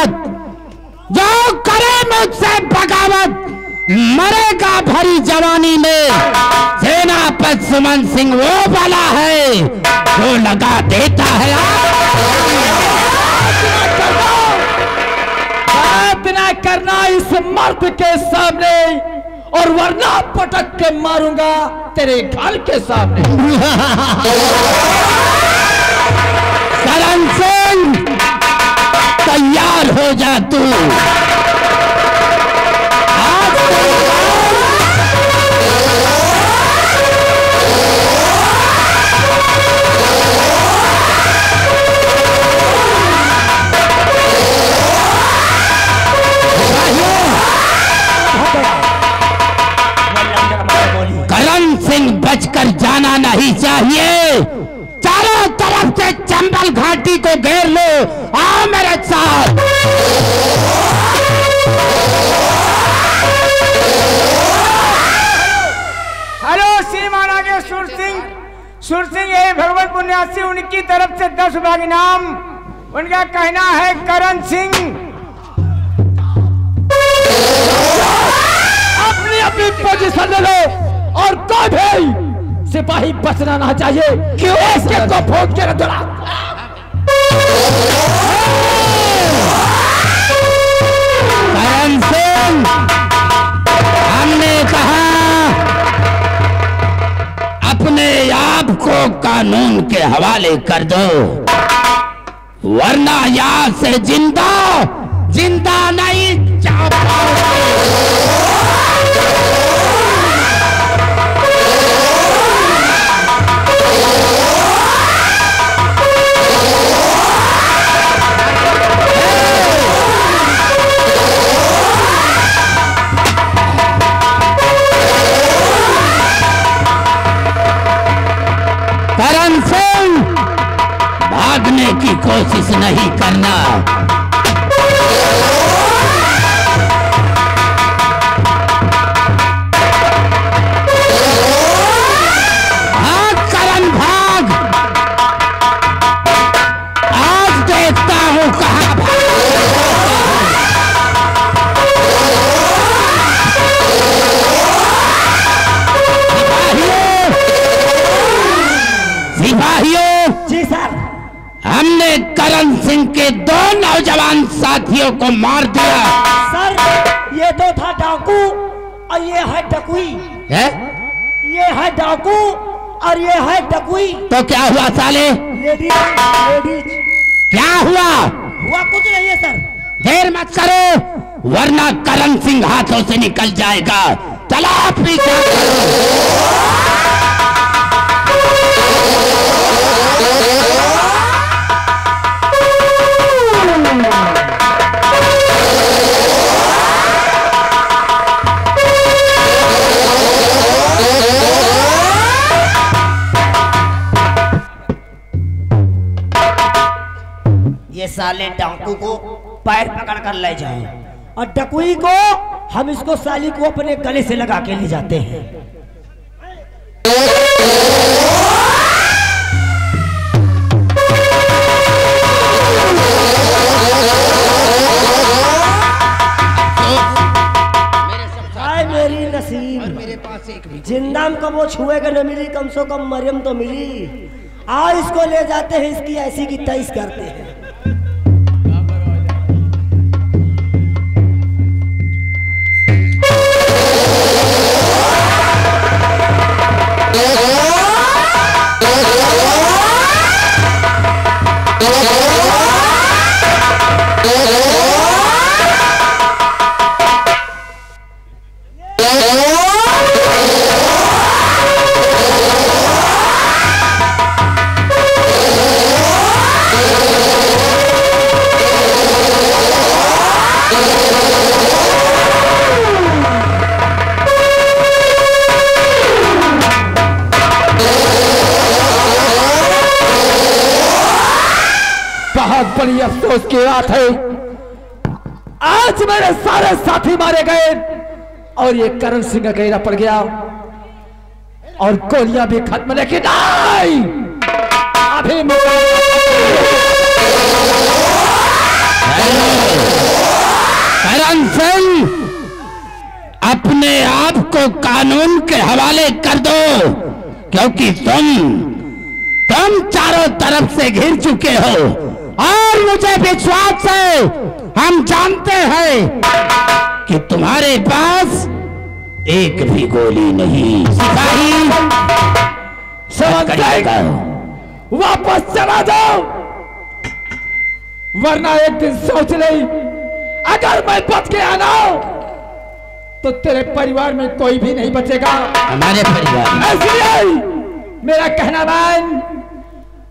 बगावत, जो करे मुझसे बगावत मरेगा भरी जवानी में। सेनापति सुमन सिंह वो वाला है जो लगा देता है। बात ना करना इस मर्द के सामने, और वरना पटक के मारूंगा तेरे घर के सामने। करण सिंह तैयार हो जा तू। करण सिंह बचकर जाना नहीं चाहिए। चारों तरफ से चंबल घाटी को घेर लो। आओ मेरे साथ। हेलो श्रीमान आगे सुर सिंह ये भगवान पुण्यासी, उनकी तरफ से 10 भाग इनाम। उनका कहना है करण सिंह अपनी अपनी पोजीशन ले लो, और कोई भी सिपाही बचना ना चाहिए। क्यों इसके को फूट के रख करण सिंह, हमने कहा अपने आप को कानून के हवाले कर दो, वरना यहां से जिंदा नहीं जा पाओगे। करण सिंह, भागने की कोशिश नहीं करना। भाग करण भाग। आज देखता हूं कहां भाग। सिपाहियों, जी सर। हमने करण सिंह के 2 नौजवान साथियों को मार दिया। सर ये तो था डाकू और ये है डकुई। है? ये है डाकू और ये है डकुई। तो क्या हुआ साले? लेडीज। क्या हुआ? कुछ नहीं है सर। देर मत करो, वरना करण सिंह हाथों से निकल जाएगा। चलो पीछे करो। ये साले डाकू को पैर पकड़ कर ले जाओ, और डकुई को हम इसको साली को अपने गले से लगा के ले जाते हैं। हाय मेरी नसीब, मेरे पास एक जिंदा में कब वो छुएगा न मिली, कम से कम मरियम तो मिली। आओ इसको ले जाते हैं, इसकी ऐसी की तैस करते हैं। बड़ी अफसोस की बात है, आज मेरे सारे साथी मारे गए और ये करण सिंह अकेला पड़ गया और गोलियां भी खत्म। लेकिन नहीं, अभी कानून के हवाले कर दो, क्योंकि तुम चारों तरफ से घिर चुके हो और मुझे विश्वास है, हम जानते हैं कि तुम्हारे पास एक भी गोली नहीं। सिपाही वापस चला जाओ, वरना एक दिन सोच ले, अगर मैं बच गया ना तो तेरे परिवार में कोई भी नहीं बचेगा। हमारे परिवार में इसलिए मेरा कहना मान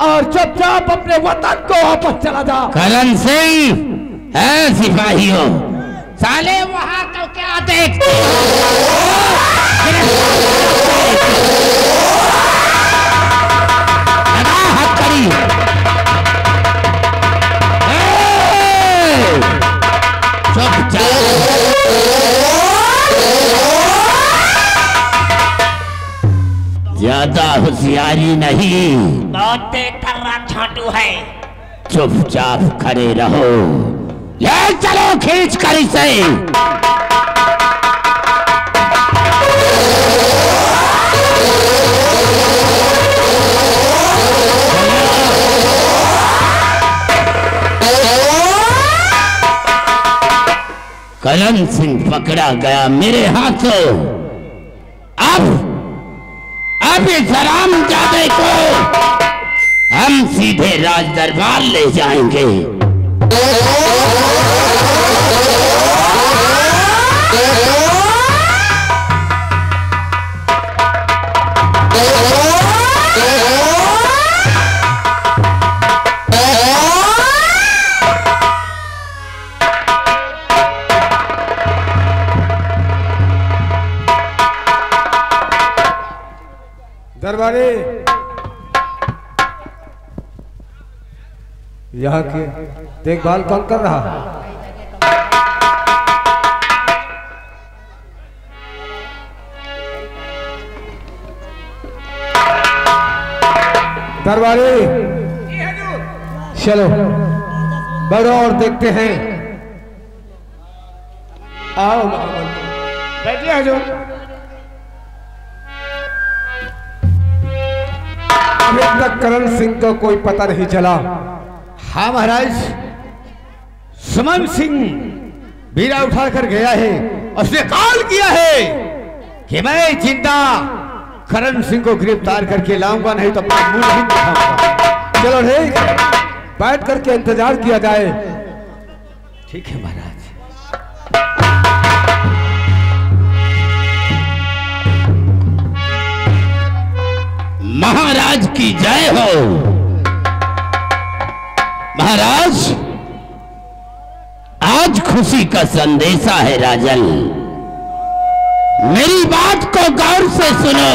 और चुपचाप अपने वतन को वापस चला जा। करण सिंह है सिपाहियों, साले वहां तो क्या देखते लगा हाथ करी। चुपचाप ज्यादा होशियारी नहीं, बहुत देख कर रहा छोटू है। चुपचाप खड़े रहो। ले चलो खींच कर इसे। करण सिंह पकड़ा गया मेरे हाथों। अब इस हरामजादे को हम सीधे राज दरबार ले जाएंगे। दरबारी, यहाँ की देखभाल कौन कर रहा है? दरबारी, चलो बढ़ो और देखते हैं। आओ बैठिए हजूर। अभी तक करण सिंह को कोई पता नहीं चला। हाँ महाराज, सुमन सिंह बीड़ा उठाकर गया है, उसने कॉल किया है कि मैं जिंदा करण सिंह को गिरफ्तार करके लाऊंगा, नहीं तो अपना मुंह नहीं दिखाऊंगा। चलो ठीक, बैठ करके इंतजार किया जाए। ठीक है महाराज। महाराज की जय हो। महाराज, आज खुशी का संदेशा है राजन। मेरी बात को गौर से सुनो।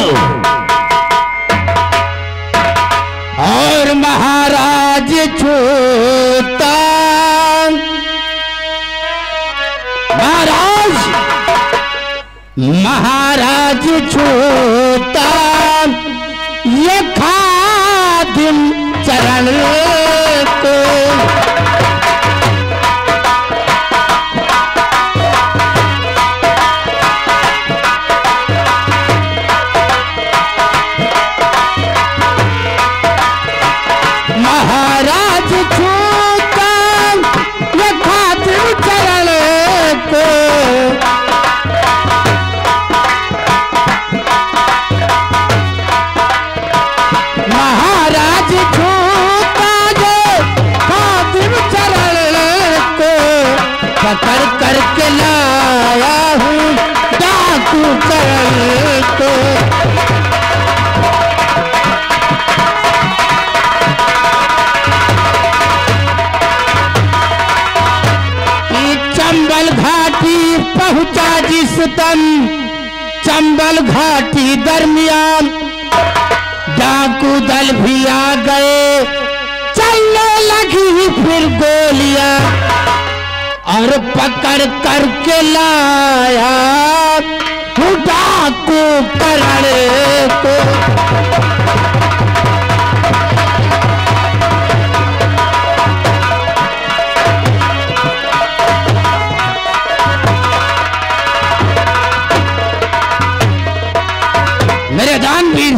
और महाराज छूता, महाराज छूता ये खादिम चरण को। महाराज छूता ये खादिम चरण को। महाराज छूता ये खादिम चरण को। पकड़ करके लाया हूँ डाकू चरण को। चंबल घाटी पहुंचा जिस दम, चंबल घाटी दरमियान डाकू दल भी आ गए। चलने लगी फिर गोलियां और पकड़ करके लाया डाकू करण को।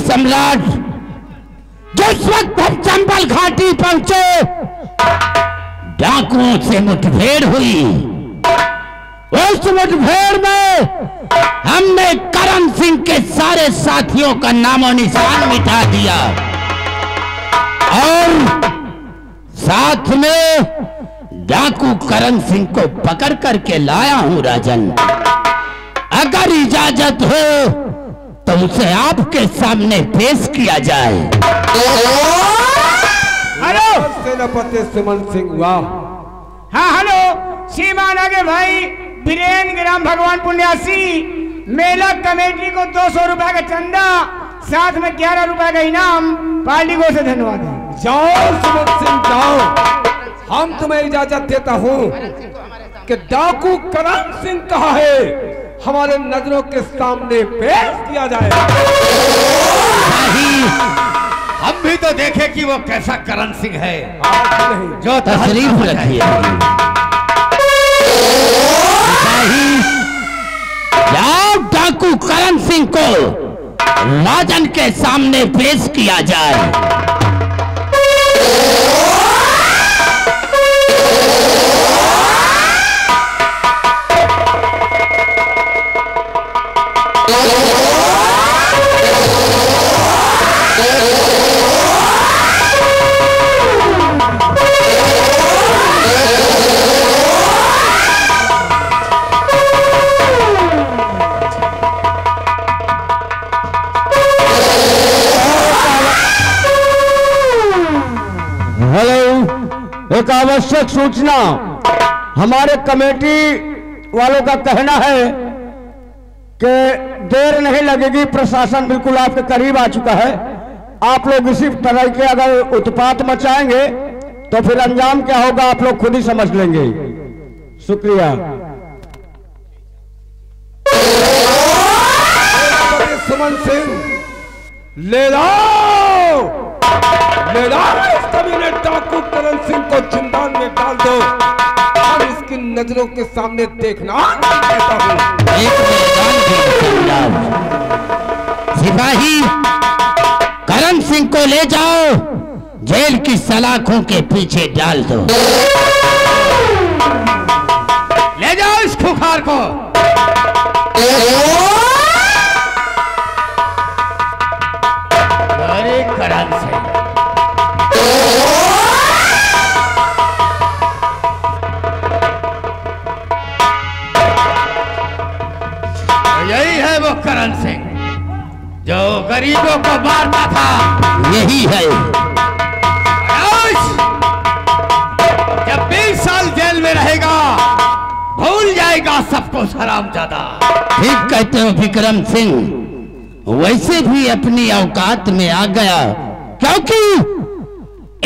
सम्राट, जिस वक्त हम चंबल घाटी पहुंचे डाकुओं से मुठभेड़ हुई। उस मुठभेड़ में हमने करण सिंह के सारे साथियों का नामो निशान मिटा दिया और साथ में डाकू करण सिंह को पकड़ करके लाया हूं राजन। अगर इजाजत हो तो उसे आपके सामने पेश किया जाए। हेलो सेनापति सुमन सिंह, वाह। हाँ हेलो, श्रीमान आगे भाई वीरेंद्र ग्राम भगवान पुण्यासी मेला कमेटी को 200 रुपए का चंदा, साथ में 11 रुपए का इनाम, पार्टी को से धन्यवाद है। जाओ सुमन सिंह जाओ, हम तुम्हें इजाजत देता हूँ कि डाकू करण सिंह कहाँ है, हमारे नजरों के सामने पेश किया जाए। हम भी तो देखे कि वो कैसा करण सिंह है जो तशरीफ रखिए। जाओ डाकू करण सिंह को राजन के सामने पेश किया जाए। एक आवश्यक सूचना, हमारे कमेटी वालों का कहना है कि देर नहीं लगेगी, प्रशासन बिल्कुल आपके करीब आ चुका है। आप लोग इसी तरह के अगर उत्पात मचाएंगे तो फिर अंजाम क्या होगा आप लोग खुद ही समझ लेंगे। शुक्रिया। सुमन सिंह ले जाओ, ले जाओ इस कमीने डाकू करण सिंह को जिंदान में डाल दो और इसकी नजरों के सामने देखना कहता हूं। एक मैदान सिपाही करण सिंह को ले जाओ, जेल की सलाखों के पीछे डाल दो। ले जाओ इस खुखार को। अरे करण सिंह, यही है वो करण सिंह जो गरीबों को मारता था। यही है। जब 20 साल जेल में रहेगा भूल जाएगा सबको हरामजादा। ठीक कहते हो विक्रम सिंह, वैसे भी अपनी औकात में आ गया, क्योंकि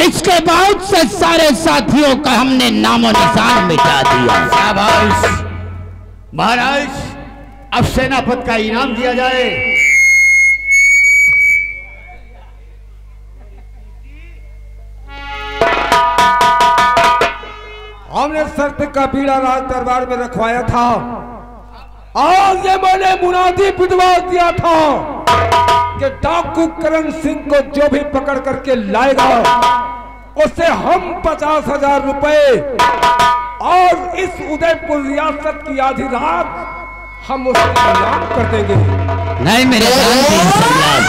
इसके बाद से सारे साथियों का हमने नामो निशान मिटा दिया। शाबाश महाराज, अब सेनापति का इनाम दिया जाए। हमने शर्त का बीड़ा राज दरबार में रखवाया था और ये मैंने मुनादी पिटवा दिया था कि डाकू करण सिंह को जो भी पकड़ करके लाएगा उसे हम 50,000 रुपए और इस उदयपुर रियासत की आधी रात हम उसे इनाम कर देंगे। नहीं मेरे सम्राट,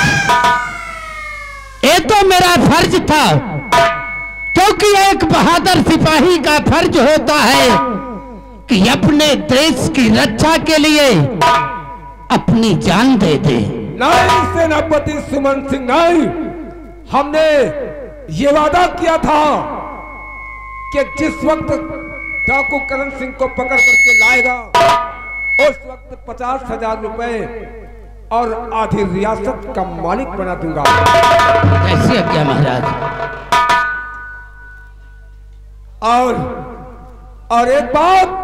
ये तो मेरा फर्ज था, क्योंकि एक बहादुर सिपाही का फर्ज होता है कि अपने देश की रक्षा के लिए अपनी जान दे दे। नहीं सेनापति सुमन सिंह, नहीं, हमने ये वादा किया था कि जिस वक्त डाकू करण सिंह को पकड़ करके लाएगा उस वक्त 50,000 रुपए और आधी रियासत का मालिक बना दूंगा। कैसे क्या महाराज? और एक बात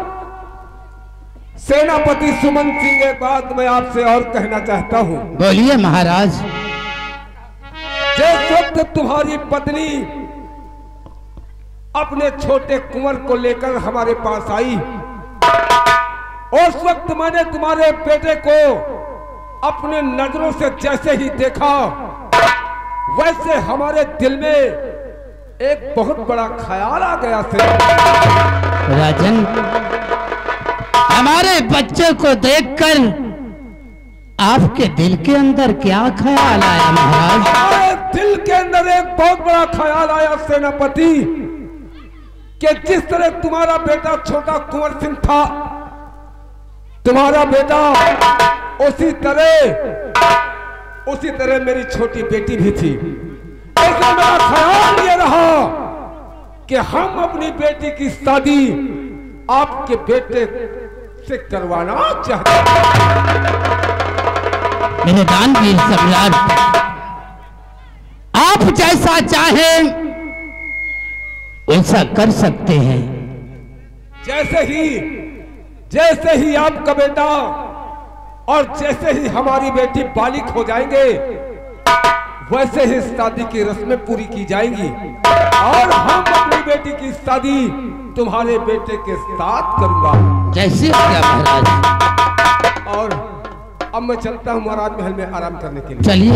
सेनापति सुमन सिंह, एक बात मैं आपसे और कहना चाहता हूं। बोलिए महाराज। जिस वक्त तुम्हारी पत्नी अपने छोटे कुंवर को लेकर हमारे पास आई, उस वक्त मैंने तुम्हारे बेटे को अपने नजरों से जैसे ही देखा वैसे हमारे दिल में एक बहुत बड़ा ख्याल आ गया थे। राजन, हमारे बच्चे को देखकर आपके दिल के अंदर क्या ख्याल आया महाराज? हमारे दिल के अंदर एक बहुत बड़ा ख्याल आया सेनापति, कि जिस तरह तुम्हारा बेटा छोटा कुंवर सिंह था, तुम्हारा बेटा उसी तरह मेरी छोटी बेटी भी थी। ऐसे मेरा ख्याल ये रहा कि हम अपनी बेटी की शादी आपके बेटे से करवाना चाहते हैं। मेरे दानवीर सम्राट, आप जैसा चाहें वैसा कर सकते हैं। जैसे ही आपका बेटा और जैसे ही हमारी बेटी बालिग हो जाएंगे, वैसे ही शादी की रस्में पूरी की जाएंगी और हम अपनी बेटी की शादी तुम्हारे बेटे के साथ करूंगा। जैसे क्या महाराज? और अब मैं चलता हूँ महाराज महल में आराम करने के लिए। चलिए।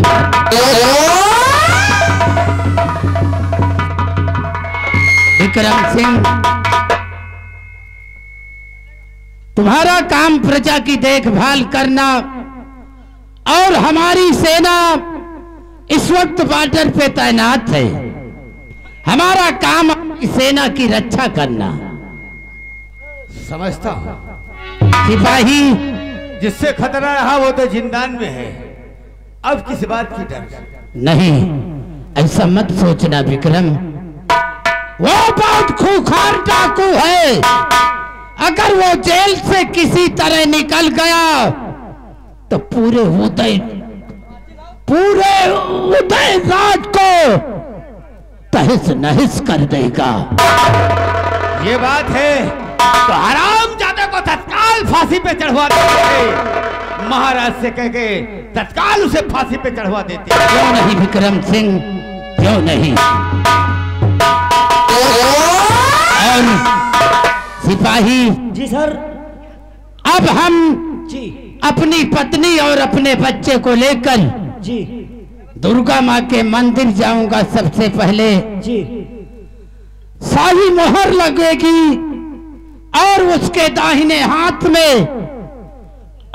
विक्रम सिंह, तुम्हारा काम प्रजा की देखभाल करना और हमारी सेना इस वक्त बॉर्डर पे तैनात है। हमारा काम सेना की रक्षा करना। समझता हूं। सिपाही, जिससे खतरा रहा वो तो जिंदान में है, अब किस बात की डर? नहीं, ऐसा मत सोचना विक्रम। वो बहुत खूंखार डाकू है। अगर वो जेल से किसी तरह निकल गया तो पूरे उदय रात को तहस नहस कर देगा। ये बात है तो हरामजादे को तत्काल फांसी पे चढ़वा देते। महाराज से कह के तत्काल उसे फांसी पे चढ़वा देते। क्यों नहीं विक्रम सिंह, क्यों नहीं? और सिपाही जी सर। अब हम जी अपनी पत्नी और अपने बच्चे को लेकर जी दुर्गा माँ के मंदिर जाऊंगा। सबसे पहले जी शाही मोहर लगेगी और उसके दाहिने हाथ में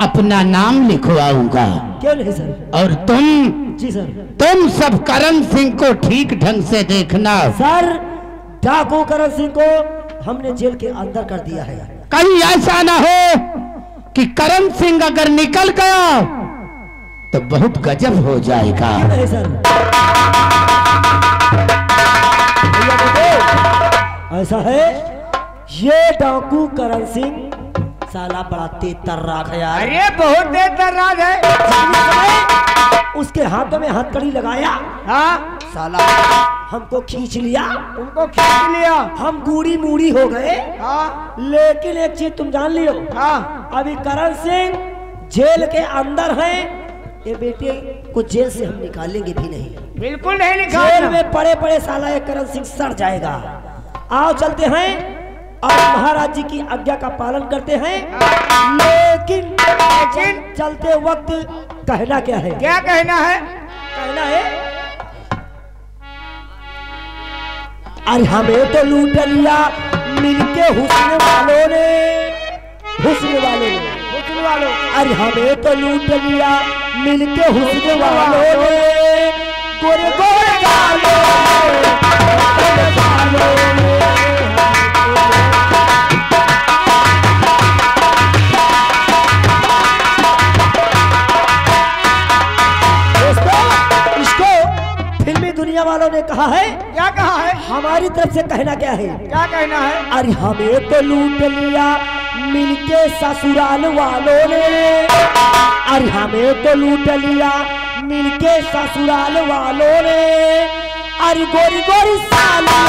अपना नाम लिखवाऊंगा। क्यों नहीं सर? और जी सर। तुम सब करण सिंह को ठीक ढंग से देखना। सर, डाकू करण सिंह को हमने जेल के अंदर कर दिया है। कहीं ऐसा ना हो कि करण सिंह अगर निकल गया तो बहुत गजब हो जाएगा। नहीं सर, ऐसा है, ये डाकू करण सिंह साला बड़ा तेज तर्राक है यार। अरे बहुत तेज तर्राक है। उसके हाथों में हथकड़ी लगाया, हाँ साला हमको खींच लिया, तुमको खींच लिया, हम गूड़ी मूड़ी हो गए। हाँ लेकिन एक चीज तुम जान लियो, हाँ अभी करण सिंह जेल के अंदर है। ये बेटे को जेल से हम निकालेंगे भी नहीं, बिल्कुल नहीं जेल निकालना। में पड़े पड़े साला ये करण सिंह सड़ जाएगा। आओ चलते हैं और महाराज जी की आज्ञा का पालन करते हैं। लेकिन चलते वक्त कहना क्या है? क्या कहना है? कहना है, अरे हमें तो लूट लिया मिलके हुस्न वालों ने, हुस्न वालों। अरे हमें तो लूट लिया मिलके हुस्न वालों ने, गोरे गोरे गालों फिल्मी दुनिया वालों ने कहा है। क्या कहा है? हमारी तरफ से कहना क्या है? क्या कहना है? अरे हमें तो लूट लिया मिलके ससुराल वालों ने, अरे हमें तो लूट लिया मिलके ससुराल वालों ने, अरे गोरी गोरी सालों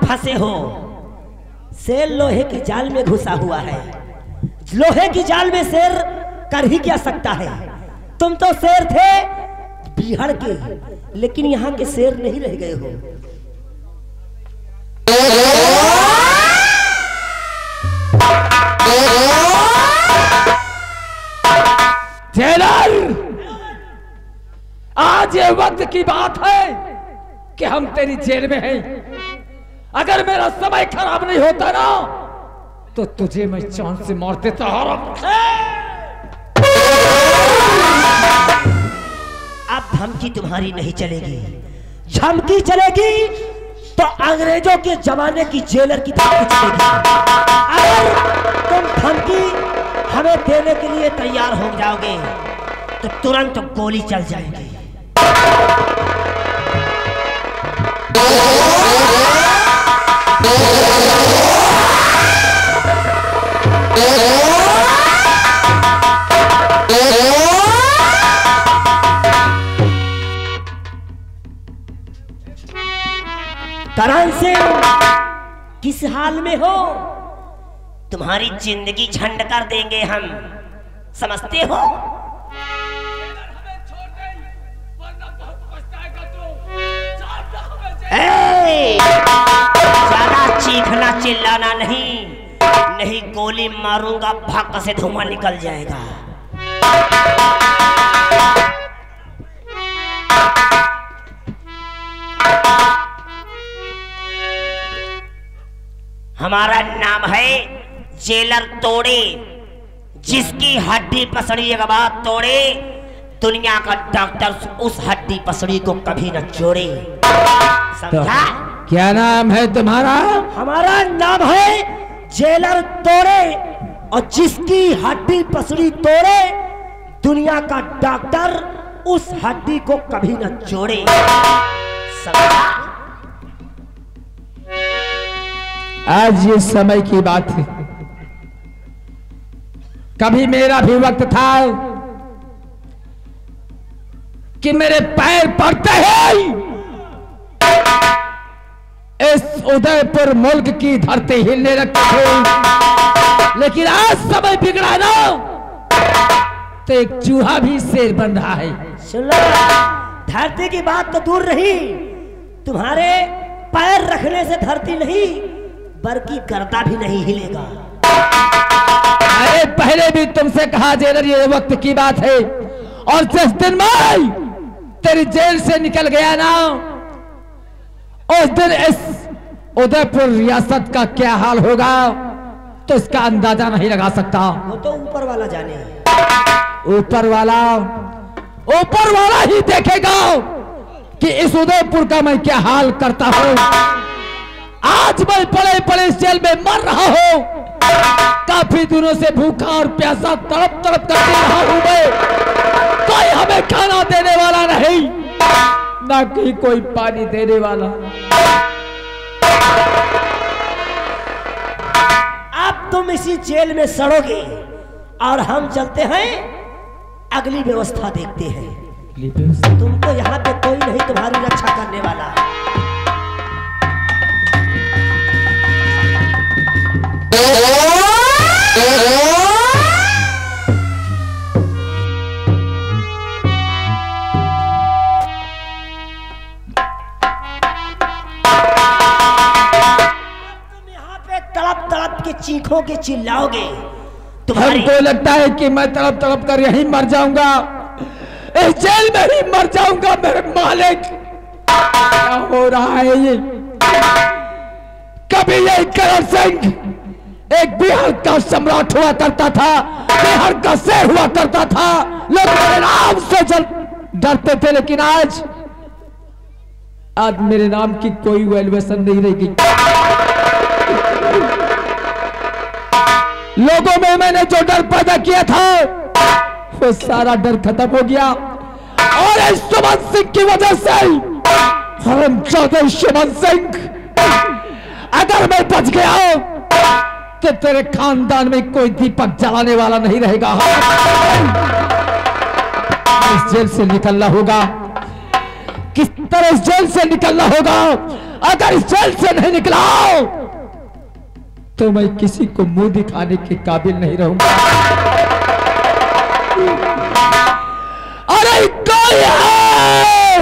फंसे हो। शेर लोहे के जाल में घुसा हुआ है। लोहे की जाल में शेर कर ही क्या सकता है। तुम तो शेर थे बिहार के, लेकिन यहाँ के शेर नहीं रह गए हो। जेलर, आज ये वक्त की बात है कि हम तेरी जेल में हैं। अगर मेरा समय खराब नहीं होता ना तो तुझे मैं जान से मार देता। अब धमकी तुम्हारी नहीं चलेगी। धमकी चलेगी तो अंग्रेजों के जमाने की जेलर की धमकी चलेगी। अगर तुम धमकी हमें देने के लिए तैयार हो जाओगे तो तुरंत गोली चल जाएगी। करण सिंह, किस हाल में हो? तुम्हारी जिंदगी झंड कर देंगे हम, समझते हो? ज्यादा चीखना चिल्लाना नहीं, नहीं गोली मारूंगा भक्क से धुआं निकल जाएगा। हमारा नाम है जेलर तोड़े। जिसकी हड्डी पसड़ी एक बार तोड़े, दुनिया का डॉक्टर उस हड्डी पसड़ी को कभी न जोड़े। समझा? क्या नाम है तुम्हारा? हमारा नाम है जेलर तोड़े, और जिसकी हड्डी पसड़ी तोड़े, दुनिया का डॉक्टर उस हड्डी को कभी न जोड़े। समझा? आज ये समय की बात है। कभी मेरा भी वक्त था कि मेरे पैर पड़ते हैं इस उदयपुर मुल्क की धरती हिलने लगती है। लेकिन आज समय बिगड़ा ना तो एक चूहा भी शेर बन रहा है। सुन लो, धरती की बात तो दूर रही, तुम्हारे पैर रखने से धरती नहीं बल्कि गर्दा भी नहीं हिलेगा। अरे पहले भी तुमसे कहा जेलर, ये वक्त की बात है। और जिस दिन मैं तेरी जेल से निकल गया ना, उस दिन इस उदयपुर रियासत का क्या हाल होगा तो इसका अंदाजा नहीं लगा सकता। वो तो ऊपर वाला जाने। ऊपर वाला ही देखेगा कि इस उदयपुर का मैं क्या हाल करता हूं। आज मैं पड़े पड़े जेल में मर रहा हूं। काफी दिनों से भूखा और प्यासा तड़प तड़प कर रहा हूं मैं। कोई हमें खाना देने वाला नहीं, ना कि कोई पानी देने वाला। अब तुम इसी जेल में सड़ोगे और हम चलते हैं अगली व्यवस्था देखते हैं। तुमको यहाँ पे कोई नहीं तुम्हारी रक्षा करने वाला। तड़प तड़प के चीखोगे, चिल्लाओगे। हमको लगता है कि मैं तड़प तड़प कर यहीं मर जाऊंगा, इस जेल में ही मर जाऊंगा। मेरे मालिक, क्या हो रहा है ये? कभी ये करण सिंह एक बिहार का सम्राट हुआ करता था, बिहार का शेर हुआ करता था। लोग मेरे नाम से डरते थे, लेकिन आज मेरे नाम की कोई वैल्यूएशन नहीं रहेगी। लोगों में मैंने जो डर पैदा किया था वो सारा डर खत्म हो गया, और इस सुमन सिंह की वजह से, हरामजादा सुमन सिंह, अगर मैं बच गया तो तेरे खानदान में कोई दीपक जलाने वाला नहीं रहेगा। इस जेल से निकलना होगा, किस तरह इस जेल से निकलना होगा अगर इस जेल से नहीं निकला तो मैं किसी को मुंह दिखाने के काबिल नहीं रहूंगा। अरे कोई है,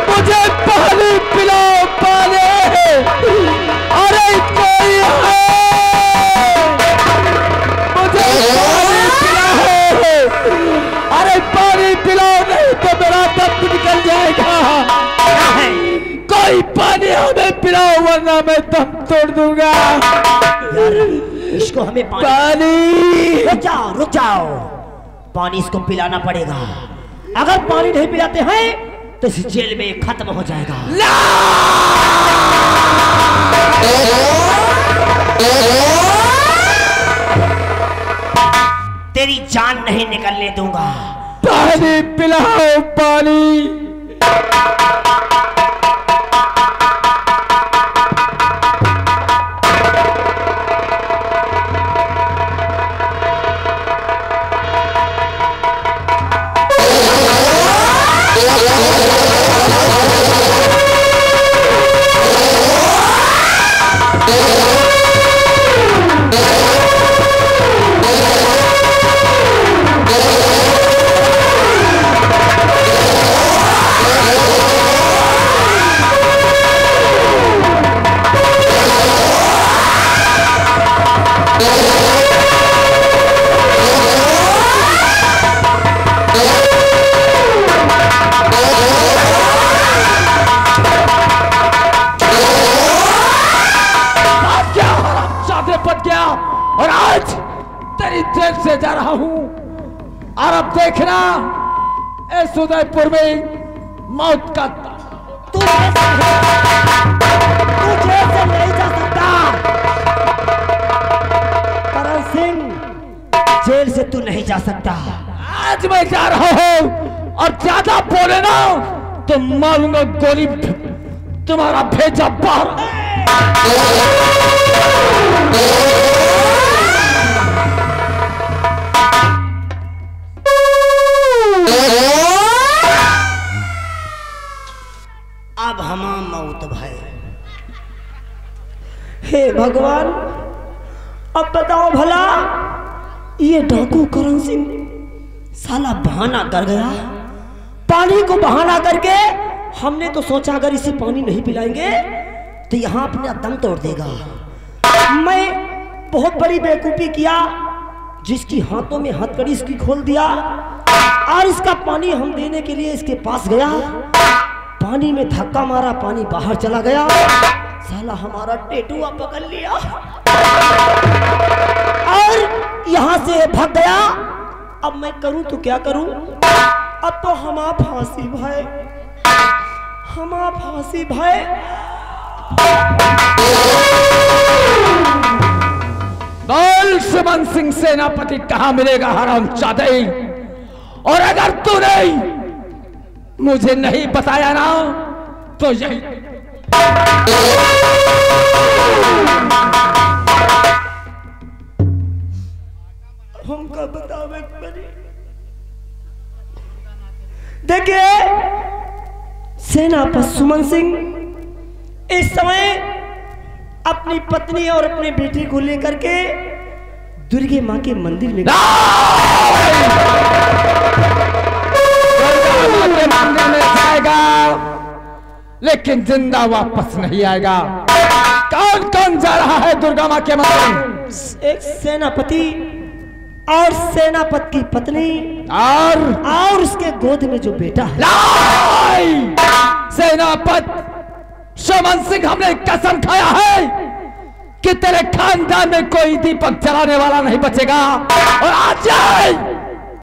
मुझे पानी पिलाओ, पानी। अरे कोई है, मुझे पानी पिलाओ। अरे पानी पिलाओ, नहीं तो मेरा दम निकल जाएगा। कोई पानी हमें पिलाओ वरना मैं दम तोड़ दूंगा। यार इसको हमें पानी। रुक जाओ, पानी इसको पिलाना पड़ेगा। अगर पानी नहीं पिलाते हैं तो इस जेल में खत्म हो जाएगा। तेरी जान नहीं निकलने दूंगा। पानी पिलाओ, पानी। और आज तेरी जेल से जा रहा हूं और अब देखना इस उदयपुर में मौत का तू जेल से नहीं जा सकता। करण सिंह, जेल से तू नहीं जा सकता। आज मैं जा रहा हूं और ज्यादा बोले ना तो मारूंगा गोली, तुम्हारा भेजा बाहर। अब हम मौत भय। हे भगवान, अब बताओ भला ये डाकू करण सिंह साला बहाना कर गया। पानी को बहाना करके हमने तो सोचा अगर इसे पानी नहीं पिलाएंगे तो यहाँ अपना दम तोड़ देगा। मैं बहुत बड़ी बेवकूफी किया, जिसकी हाथों में हथकड़ी इसकी खोल दिया और इसका पानी हम देने के लिए इसके पास गया। पानी में धक्का मारा, पानी बाहर चला गया। साला हमारा टेटुआ पकड़ लिया और यहाँ से भाग गया। अब मैं करूं तो क्या करूं? अब तो हम फांसी भाई, हम फांसी भाई। बोल सुमन सिंह सेनापति कहां मिलेगा हरामजादे? और अगर तूने मुझे नहीं बताया ना तो यही हमका बतावे। देखिए सेनापति सुमन सिंह इस समय अपनी पत्नी और अपने बेटी को लेकर के दुर्गे माँ के मंदिर में जाएगा, लेकिन जिंदा वापस नहीं आएगा। कौन कौन जा रहा है दुर्गा माँ के मंदिर? एक सेनापति और सेनापति की पत्नी और उसके गोद में जो बेटा है। सेनापति सुमन सिंह, हमने कसम खाया है कि तेरे खानदान में कोई दीपक जलाने वाला नहीं बचेगा। और आज